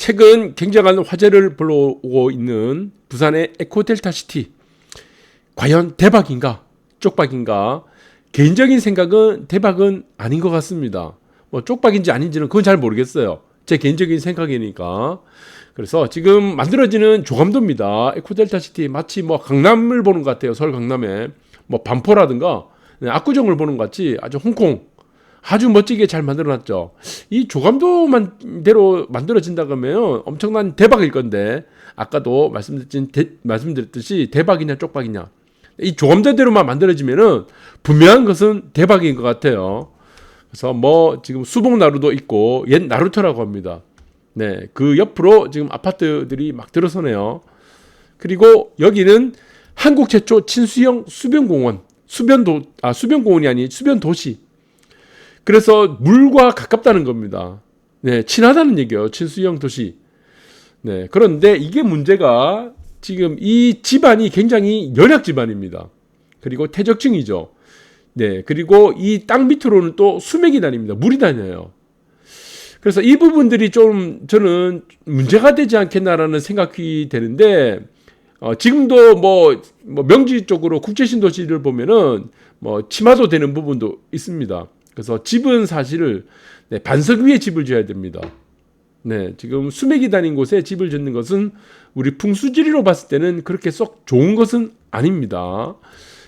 최근 굉장한 화제를 불러오고 있는 부산의 에코델타시티. 과연 대박인가? 쪽박인가? 개인적인 생각은 대박은 아닌 것 같습니다. 뭐 쪽박인지 아닌지는 그건 잘 모르겠어요. 제 개인적인 생각이니까. 그래서 지금 만들어지는 조감도입니다. 에코델타시티 마치 뭐 강남을 보는 것 같아요. 서울 강남에 뭐 반포라든가 압구정을 보는 것 같이 아주 홍콩 아주 멋지게 잘 만들어놨죠. 이 조감도만대로 만들어진다 그러면 엄청난 대박일 건데 아까도 말씀드렸듯이 대박이냐 쪽박이냐 이 조감도대로만 만들어지면은 분명한 것은 대박인 것 같아요. 그래서 뭐 지금 수복 나루도 있고 옛 나루터라고 합니다. 네, 그 옆으로 지금 아파트들이 막 들어서네요. 그리고 여기는 한국 최초 친수형 수변공원, 수변공원이 아닌 수변도시. 그래서 물과 가깝다는 겁니다. 네, 친하다는 얘기예요. 친수형 도시. 네, 그런데 이게 문제가 지금 이 집안이 굉장히 연약 집안입니다. 그리고 퇴적층이죠. 네, 그리고 이 땅 밑으로는 또 수맥이 다닙니다. 물이 다녀요. 그래서 이 부분들이 좀 저는 문제가 되지 않겠나라는 생각이 되는데 지금도 뭐 명지 쪽으로 국제신도시를 보면은 뭐 침하도 되는 부분도 있습니다. 그래서 집은 사실 반석 위에 집을 지어야 됩니다. 네, 지금 수맥이 다닌 곳에 집을 짓는 것은 우리 풍수지리로 봤을 때는 그렇게 썩 좋은 것은 아닙니다.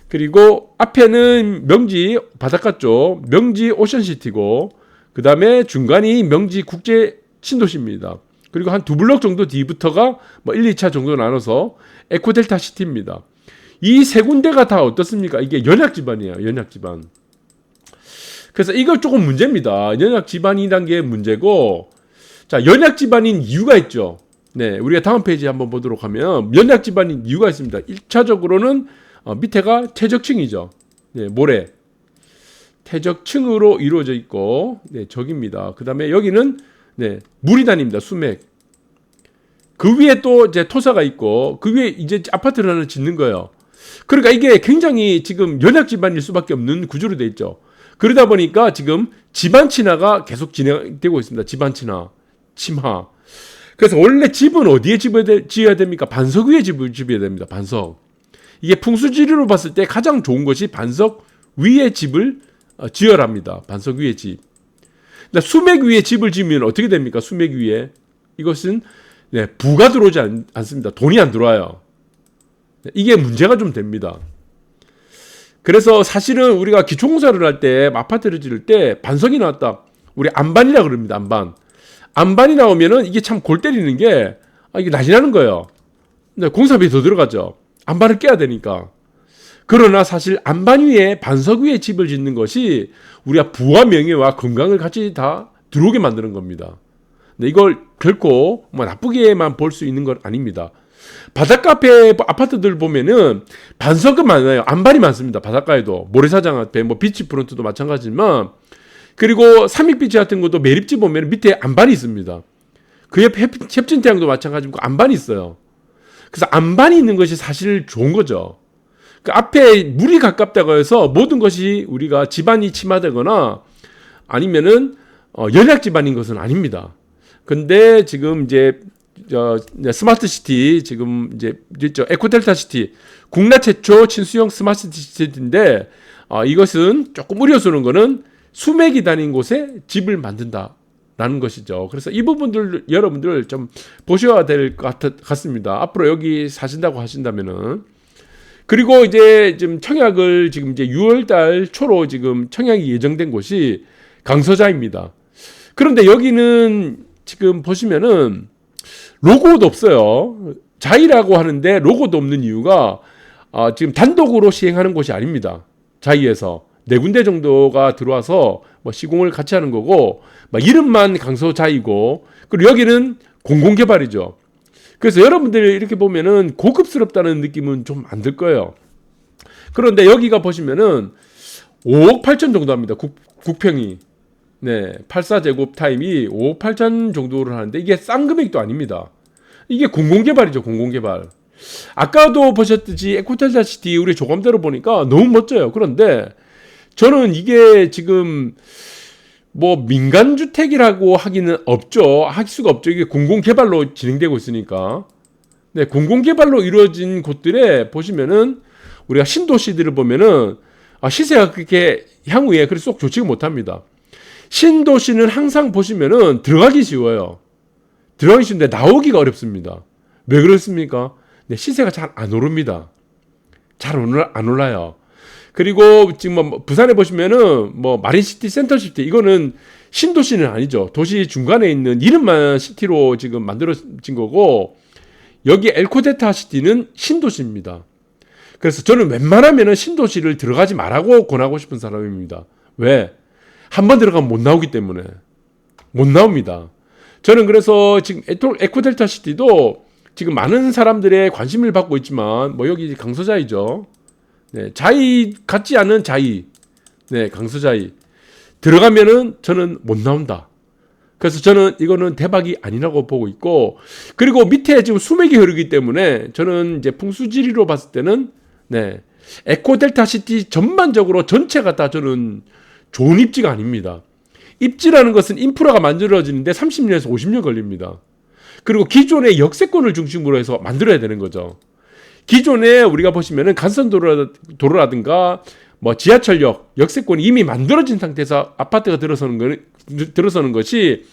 그리고 앞에는 명지 바닷가 쪽 명지 오션시티고 그 다음에 중간이 명지 국제 신도시입니다. 그리고 한 두 블럭 정도 뒤부터가 뭐 1, 2차 정도 나눠서 에코델타 시티입니다. 이 세 군데가 다 어떻습니까? 이게 연약 집안이에요. 연약 집안. 그래서 이거 조금 문제입니다. 연약 집안이란 게 문제고, 자, 연약 집안인 이유가 있죠. 네, 우리가 다음 페이지 한번 보도록 하면 연약 집안인 이유가 있습니다. 1차적으로는 밑에가 퇴적층이죠. 네, 모래. 퇴적층으로 이루어져 있고, 네, 저기입니다. 그 다음에 여기는 네, 물이 다닙니다. 수맥. 그 위에 또 이제 토사가 있고, 그 위에 이제 아파트를 하나 짓는 거예요. 그러니까 이게 굉장히 지금 연약 집안일 수밖에 없는 구조로 되어 있죠. 그러다 보니까 지금 집안 친화가 계속 진행되고 있습니다. 집안 친화, 침하. 그래서 원래 집은 어디에 지어야 됩니까? 반석 위에 집을 지어야 됩니다. 반석. 이게 풍수지리로 봤을 때 가장 좋은 것이 반석 위에 집을 지어랍니다. 반석 위에 집. 수맥 위에 집을 지으면 어떻게 됩니까? 수맥 위에. 이것은 네, 부가 들어오지 않습니다. 돈이 안 들어와요. 이게 문제가 좀 됩니다. 그래서 사실은 우리가 기초공사를 할 때, 아파트를 지을 때 반석이 나왔다. 우리 안반이라 그럽니다. 안반. 안반이 나오면은 이게 참 골 때리는 게 이게 난리 나는 거예요. 근데 공사비 더 들어가죠. 안반을 깨야 되니까. 그러나 사실 안반 위에 반석 위에 집을 짓는 것이 우리가 부와 명예와 건강을 같이 다 들어오게 만드는 겁니다. 근데 이걸 결코 뭐 나쁘게만 볼 수 있는 건 아닙니다. 바닷가 앞에 아파트들 보면은 반석은 많아요. 안반이 많습니다. 바닷가에도 모래사장 앞에 뭐 비치프론트도 마찬가지지만 그리고 삼익비치 같은 것도 매립지 보면 밑에 안반이 있습니다. 그 옆에 협진태양도 마찬가지고 안반이 있어요. 그래서 안반이 있는 것이 사실 좋은 거죠. 그 앞에 물이 가깝다고 해서 모든 것이 우리가 집안이 침하되거나 아니면은 연약 집안인 것은 아닙니다. 근데 지금 이제 스마트 시티 지금 이제 있죠. 에코델타 시티 국내 최초 친수형 스마트 시티인데 이것은 조금 우려스러운 거는 수맥이 다닌 곳에 집을 만든다라는 것이죠. 그래서 이 부분들 여러분들 좀 보셔야 될 것 같습니다. 앞으로 여기 사신다고 하신다면은. 그리고 이제 지금 청약을 지금 이제 6월달 초로 지금 청약이 예정된 곳이 강서자입니다. 그런데 여기는 지금 보시면은 로고도 없어요. 자이라고 하는데 로고도 없는 이유가 지금 단독으로 시행하는 곳이 아닙니다. 자이에서 4군데 정도가 들어와서 뭐 시공을 같이 하는 거고 이름만 강서자이고 그리고 여기는 공공개발이죠. 그래서 여러분들이 이렇게 보면은 고급스럽다는 느낌은 좀 안 들 거예요. 그런데 여기가 보시면은 5억 8천 정도 합니다. 국평이. 네, 84제곱 타임이 5억 8천 정도를 하는데 이게 싼 금액도 아닙니다. 이게 공공개발이죠, 공공개발. 아까도 보셨듯이 에코텔타 시티 우리 조감대로 보니까 너무 멋져요. 그런데 저는 이게 지금 뭐 민간주택이라고 하기는 없죠. 할 수가 없죠. 이게 공공개발로 진행되고 있으니까. 네, 공공개발로 이루어진 곳들에 보시면은 우리가 신도시들을 보면은 시세가 그렇게 향후에 그렇게 쏙 좋지가 못합니다. 신도시는 항상 보시면은 들어가기 쉬워요. 들어가기 쉬운데 나오기가 어렵습니다. 왜 그렇습니까? 네, 시세가 잘 안 오릅니다. 잘 안 올라요. 그리고 지금 뭐 부산에 보시면은 뭐 마린시티, 센터시티 이거는 신도시는 아니죠. 도시 중간에 있는 이름만 시티로 지금 만들어진 거고 여기 엘코데타 시티는 신도시입니다. 그래서 저는 웬만하면은 신도시를 들어가지 말라고 권하고 싶은 사람입니다. 왜? 한번 들어가면 못 나오기 때문에. 못 나옵니다. 저는 그래서 지금 에코델타 시티도 지금 많은 사람들의 관심을 받고 있지만 뭐 여기 강서자이죠. 네, 자이 같지 않은 자이. 네, 강서자이. 들어가면은 저는 못 나온다. 그래서 저는 이거는 대박이 아니라고 보고 있고 그리고 밑에 지금 수맥이 흐르기 때문에 저는 이제 풍수지리로 봤을 때는 네, 에코델타 시티 전반적으로 전체가 다 저는 좋은 입지가 아닙니다. 입지라는 것은 인프라가 만들어지는데 30년에서 50년 걸립니다. 그리고 기존의 역세권을 중심으로 해서 만들어야 되는 거죠. 기존에 우리가 보시면은 간선도로라든가 뭐 지하철역, 역세권이 이미 만들어진 상태에서 아파트가 들어서는 것이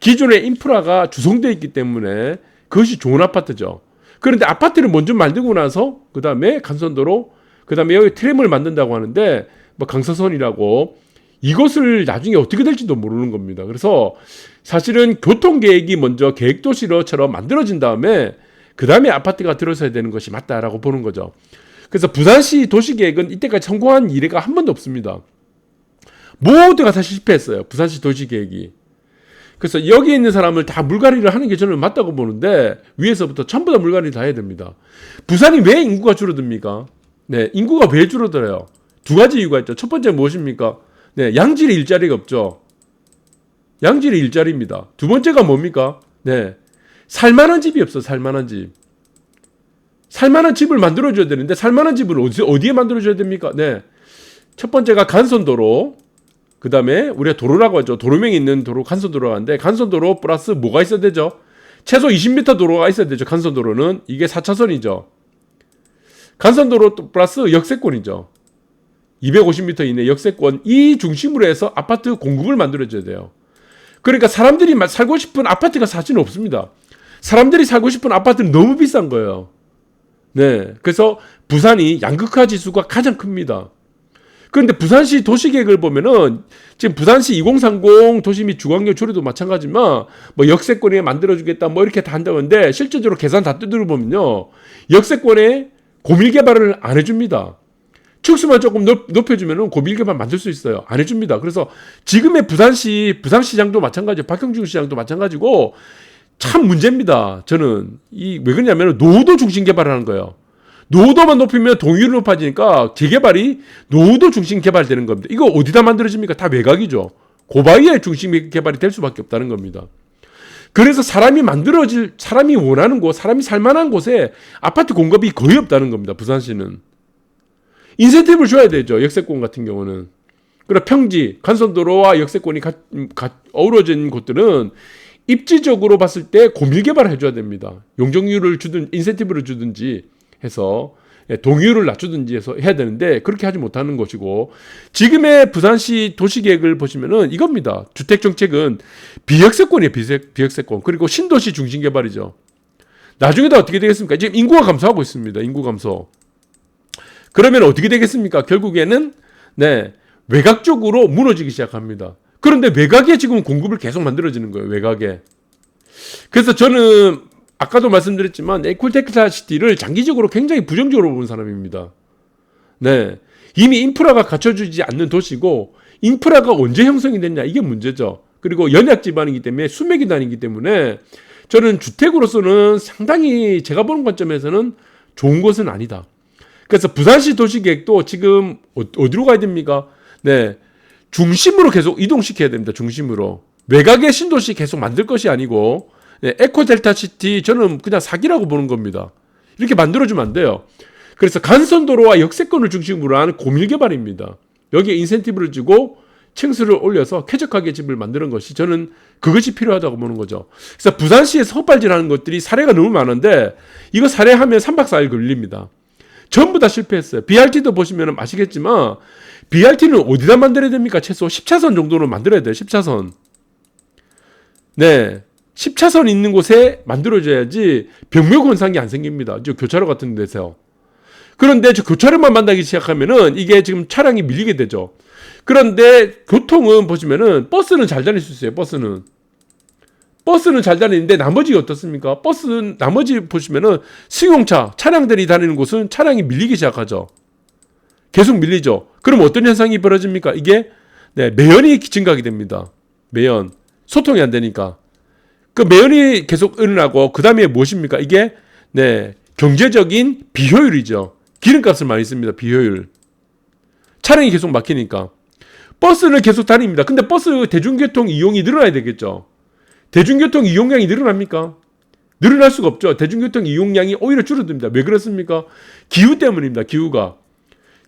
기존의 인프라가 구성되어 있기 때문에 그것이 좋은 아파트죠. 그런데 아파트를 먼저 만들고 나서 그 다음에 간선도로, 그 다음에 여기 트램을 만든다고 하는데 뭐 강서선이라고 이것을 나중에 어떻게 될지도 모르는 겁니다. 그래서 사실은 교통계획이 먼저 계획도시로처럼 만들어진 다음에 그 다음에 아파트가 들어서야 되는 것이 맞다라고 보는 거죠. 그래서 부산시 도시계획은 이때까지 성공한 이래가 한 번도 없습니다. 모두가 다 실패했어요. 부산시 도시계획이. 그래서 여기 있는 사람을 다 물갈이를 하는 게 저는 맞다고 보는데 위에서부터 전부 다 물갈이 다 해야 됩니다. 부산이 왜 인구가 줄어듭니까? 네, 인구가 왜 줄어들어요? 두 가지 이유가 있죠. 첫 번째 무엇입니까? 네, 양질의 일자리가 없죠. 양질의 일자리입니다. 두 번째가 뭡니까? 네, 살만한 집이 없어. 살만한 집. 살만한 집을 만들어줘야 되는데 살만한 집을 어디에 만들어줘야 됩니까? 네, 첫 번째가 간선도로. 그 다음에 우리가 도로라고 하죠. 도로명이 있는 도로 간선도로가 하는데 간선도로 플러스 뭐가 있어야 되죠? 최소 20m 도로가 있어야 되죠. 간선도로는 이게 4차선이죠. 간선도로 플러스 역세권이죠. 250m 이내 역세권 이 중심으로 해서 아파트 공급을 만들어줘야 돼요. 그러니까 사람들이 살고 싶은 아파트가 사실은 없습니다. 사람들이 살고 싶은 아파트는 너무 비싼 거예요. 네, 그래서 부산이 양극화 지수가 가장 큽니다. 그런데 부산시 도시계획을 보면은 지금 부산시 2030 도시 및 주거환경 조례도 마찬가지지만 뭐 역세권에 만들어주겠다 뭐 이렇게 다 한다는데 실제적으로 계산 다 두드려보면요 역세권에 고밀개발을 안 해줍니다. 축수만 조금 높여주면은 고밀개발 만들 수 있어요. 안 해줍니다. 그래서 지금의 부산시장도 마찬가지고 박형준 시장도 마찬가지고 참 문제입니다. 저는 왜 그러냐면 노후도 중심 개발하는 거예요. 노후도만 높이면 동의율이 높아지니까 재개발이 노후도 중심 개발되는 겁니다. 이거 어디다 만들어집니까? 다 외곽이죠. 고바위의 중심 개발이 될 수밖에 없다는 겁니다. 그래서 사람이 원하는 곳, 사람이 살만한 곳에 아파트 공급이 거의 없다는 겁니다. 부산시는. 인센티브를 줘야 되죠. 역세권 같은 경우는. 그리고 평지, 간선도로와 역세권이 어우러진 곳들은 입지적으로 봤을 때 고밀개발을 해줘야 됩니다. 용적률을 주든 인센티브를 주든지 해서 동의율을 낮추든지 해서 해야 되는데 그렇게 하지 못하는 것이고 지금의 부산시 도시계획을 보시면은 이겁니다. 주택정책은 비역세권이에요. 비역세권. 그리고 신도시 중심개발이죠. 나중에 다 어떻게 되겠습니까? 지금 인구가 감소하고 있습니다. 인구 감소. 그러면 어떻게 되겠습니까? 결국에는 외곽 쪽으로 무너지기 시작합니다. 그런데 외곽에 지금 공급을 계속 만들어지는 거예요. 외곽에. 그래서 저는 아까도 말씀드렸지만 에코델타 시티를 장기적으로 굉장히 부정적으로 보는 사람입니다. 네, 이미 인프라가 갖춰주지 않는 도시고 인프라가 언제 형성이 됐냐 이게 문제죠. 그리고 연약 지방이기 때문에 수맥이 다니기 때문에 저는 주택으로서는 상당히 제가 보는 관점에서는 좋은 것은 아니다. 그래서 부산시 도시계획도 지금 어디로 가야 됩니까? 네, 중심으로 계속 이동시켜야 됩니다. 중심으로. 외곽의 신도시 계속 만들 것이 아니고 에코델타 시티 저는 그냥 사기라고 보는 겁니다. 이렇게 만들어주면 안 돼요. 그래서 간선도로와 역세권을 중심으로 하는 고밀개발입니다. 여기에 인센티브를 주고 층수를 올려서 쾌적하게 집을 만드는 것이 저는 그것이 필요하다고 보는 거죠. 그래서 부산시에서 헛발질하는 것들이 사례가 너무 많은데 이거 사례하면 3박 4일 걸립니다. 전부 다 실패했어요. BRT도 보시면 아시겠지만 BRT는 어디다 만들어야 됩니까? 최소 10차선 정도는 만들어야 돼요. 10차선. 네. 10차선 있는 곳에 만들어줘야지 병묘건상이 안 생깁니다. 저 교차로 같은 데서. 그런데 저 교차로만 만나기 시작하면은 이게 지금 차량이 밀리게 되죠. 그런데 교통은 보시면은 버스는 잘 다닐 수 있어요. 버스는 잘 다니는데 나머지가 어떻습니까? 버스는 나머지 보시면은 승용차 차량들이 다니는 곳은 차량이 밀리기 시작하죠. 계속 밀리죠. 그럼 어떤 현상이 벌어집니까? 이게 네, 매연이 증가하게 됩니다. 매연. 소통이 안 되니까. 그 매연이 계속 일어나고 그 다음에 무엇입니까? 이게 네, 경제적인 비효율이죠. 기름값을 많이 씁니다. 비효율. 차량이 계속 막히니까. 버스는 계속 다닙니다. 근데 버스 대중교통 이용이 늘어나야 되겠죠. 대중교통 이용량이 늘어납니까? 늘어날 수가 없죠. 대중교통 이용량이 오히려 줄어듭니다. 왜 그렇습니까? 기후 때문입니다. 기후가.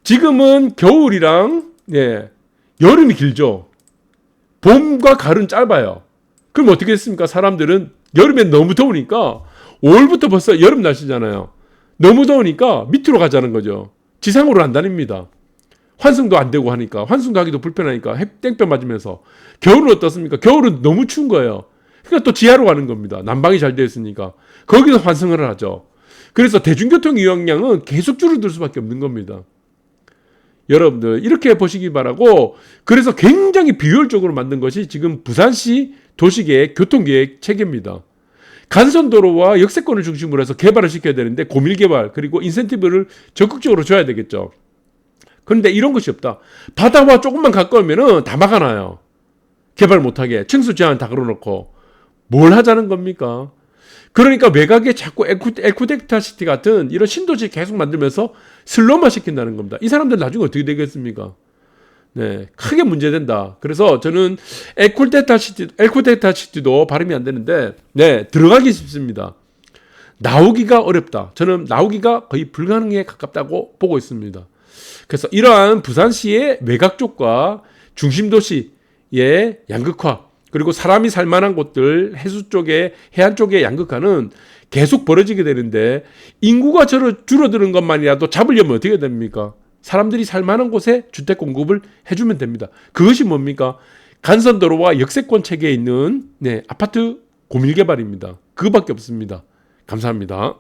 지금은 겨울이랑 예, 여름이 길죠. 봄과 가을은 짧아요. 그럼 어떻게 했습니까? 사람들은 여름엔 너무 더우니까 5월부터 벌써 여름 날씨잖아요. 너무 더우니까 밑으로 가자는 거죠. 지상으로 안 다닙니다. 환승도 안 되고 하니까. 환승도 하기도 불편하니까 땡볕 맞으면서. 겨울은 어떻습니까? 겨울은 너무 추운 거예요. 그러니까 또 지하로 가는 겁니다. 난방이 잘 되어 있으니까. 거기서 환승을 하죠. 그래서 대중교통 이용량은 계속 줄어들 수밖에 없는 겁니다. 여러분들 이렇게 보시기 바라고, 그래서 굉장히 비효율적으로 만든 것이 지금 부산시 도시계획 교통계획 체계입니다. 간선도로와 역세권을 중심으로 해서 개발을 시켜야 되는데 고밀개발 그리고 인센티브를 적극적으로 줘야 되겠죠. 그런데 이런 것이 없다. 바다와 조금만 가까우면은 다 막아놔요. 개발 못하게 층수 제한 다 걸어놓고 뭘 하자는 겁니까? 그러니까 외곽에 자꾸 에코덱타시티 같은 이런 신도시 계속 만들면서 슬럼화 시킨다는 겁니다. 이 사람들 나중에 어떻게 되겠습니까? 네, 크게 문제된다. 그래서 저는 에코덱타시티도 발음이 안 되는데, 네, 들어가기 쉽습니다. 나오기가 어렵다. 저는 나오기가 거의 불가능에 가깝다고 보고 있습니다. 그래서 이러한 부산시의 외곽 쪽과 중심 도시의 양극화, 그리고 사람이 살만한 곳들, 해수 쪽에, 해안 쪽의 양극화는 계속 벌어지게 되는데, 인구가 줄어드는 것만이라도 잡으려면 어떻게 됩니까? 사람들이 살만한 곳에 주택 공급을 해주면 됩니다. 그것이 뭡니까? 간선도로와 역세권 체계에 있는 네, 아파트 고밀개발입니다. 그거밖에 없습니다. 감사합니다.